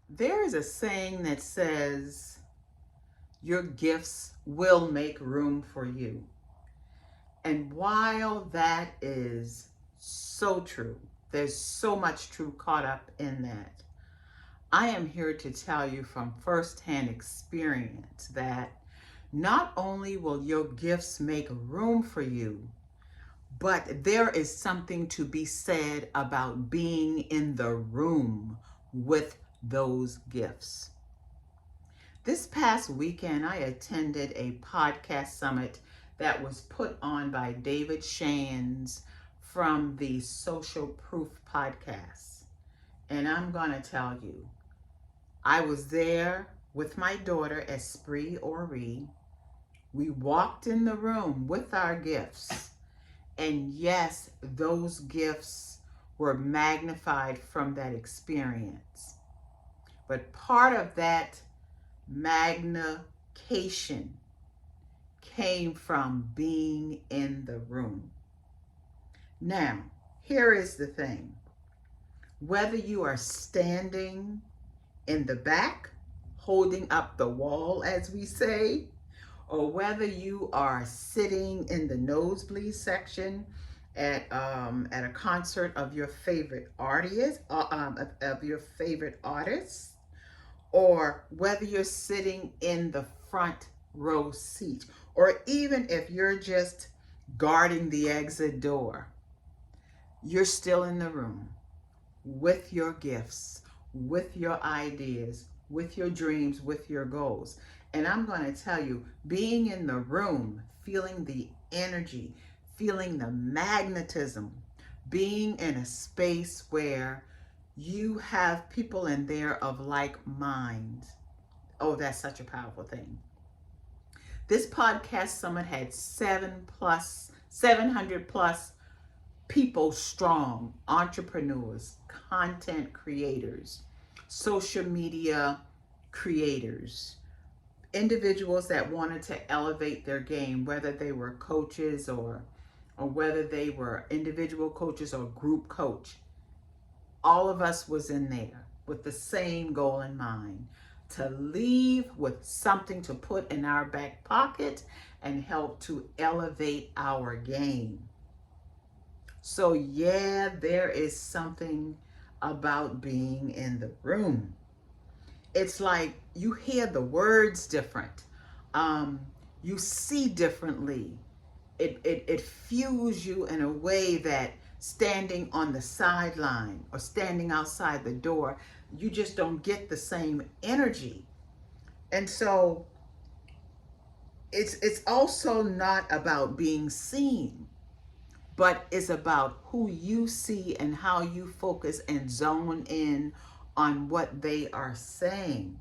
There is a saying that says, your gifts will make room for you. And while that is so true, there's so much truth caught up in that. I am here to tell you from firsthand experience that not only will your gifts make room for you, but there is something to be said about being in the room with those gifts. This past weekend, I attended a podcast summit that was put on by David Shands from the Social Proof podcast. And I'm going to tell you, I was there with my daughter, Esprit Ori. We walked in the room with our gifts. And yes, those gifts were magnified from that experience. But part of that magnification came from being in the room. Now, here is the thing. Whether you are standing in the back, holding up the wall, as we say, or whether you are sitting in the nosebleed section at a concert of your favorite artist, or whether you're sitting in the front row seat, or even if you're just guarding the exit door, you're still in the room with your gifts, with your ideas, with your dreams, with your goals. And I'm going to tell you, being in the room, feeling the energy, feeling the magnetism, being in a space where you have people in there of like minds. Oh, that's such a powerful thing. This podcast summit had 700 plus people strong, entrepreneurs, content creators, social media creators, individuals that wanted to elevate their game, whether they were coaches or whether they were individual coaches or group coach. All of us was in there with the same goal in mind, to leave with something to put in our back pocket and help to elevate our game. So yeah, there is something about being in the room. It's like you hear the words different. You see differently. It fuels you in a way that standing on the sideline or standing outside the door, you just don't get the same energy. And so it's also not about being seen, but it's about who you see and how you focus and zone in on what they are saying.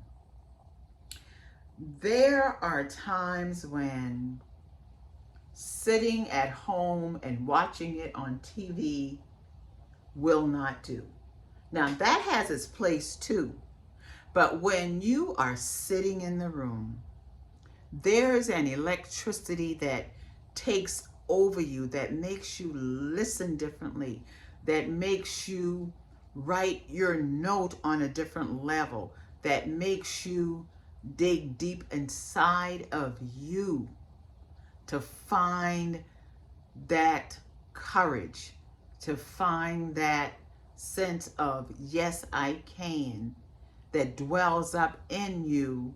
There are times when sitting at home and watching it on TV will not do. Now, that has its place too. But when you are sitting in the room, there's an electricity that takes over you, that makes you listen differently, that makes you write your note on a different level, that makes you dig deep inside of you to find that courage, to find that sense of yes, I can, that dwells up in you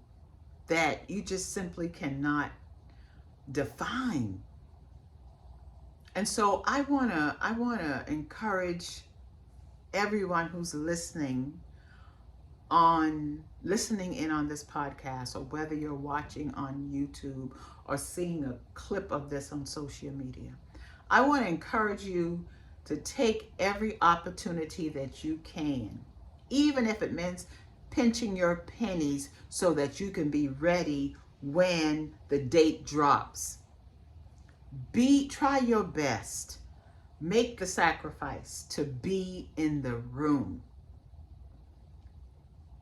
that you just simply cannot define. And so I wanna encourage everyone who's listening in on this podcast, or whether you're watching on YouTube or seeing a clip of this on social media. I want to encourage you to take every opportunity that you can, even if it means pinching your pennies so that you can be ready when the date drops. Try your best. Make the sacrifice to be in the room.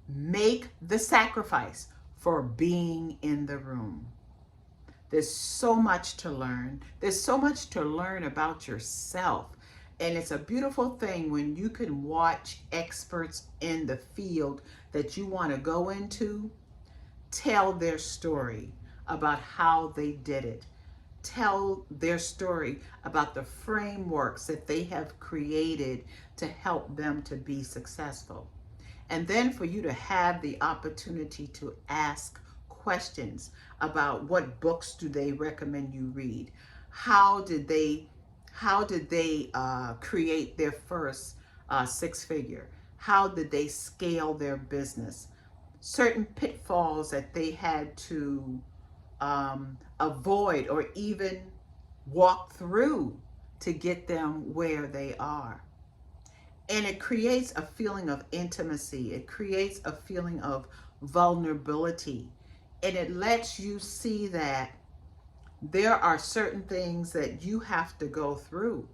Make the sacrifice for being in the room. There's so much to learn. There's so much to learn about yourself. And it's a beautiful thing when you can watch experts in the field that you want to go into tell their story about how they did it. Tell their story about the frameworks that they have created to help them to be successful. And then for you to have the opportunity to ask questions about what books do they recommend you read? How did they create their first six figure? How did they scale their business? Certain pitfalls that they had to avoid or even walk through to get them where they are. And it creates a feeling of intimacy. It creates a feeling of vulnerability. And it lets you see that there are certain things that you have to go through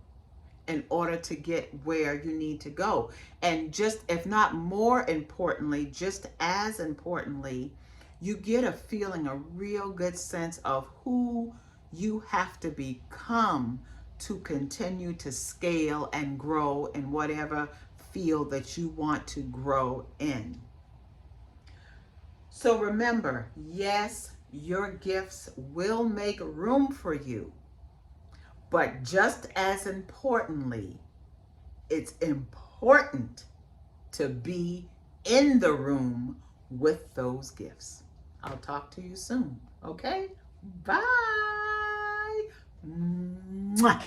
in order to get where you need to go. And just, if not more importantly, just as importantly, you get a feeling, a real good sense of who you have to become to continue to scale and grow in whatever field that you want to grow in. So remember, yes, your gifts will make room for you. But just as importantly, it's important to be in the room with those gifts. I'll talk to you soon. Okay? Bye. Mwah.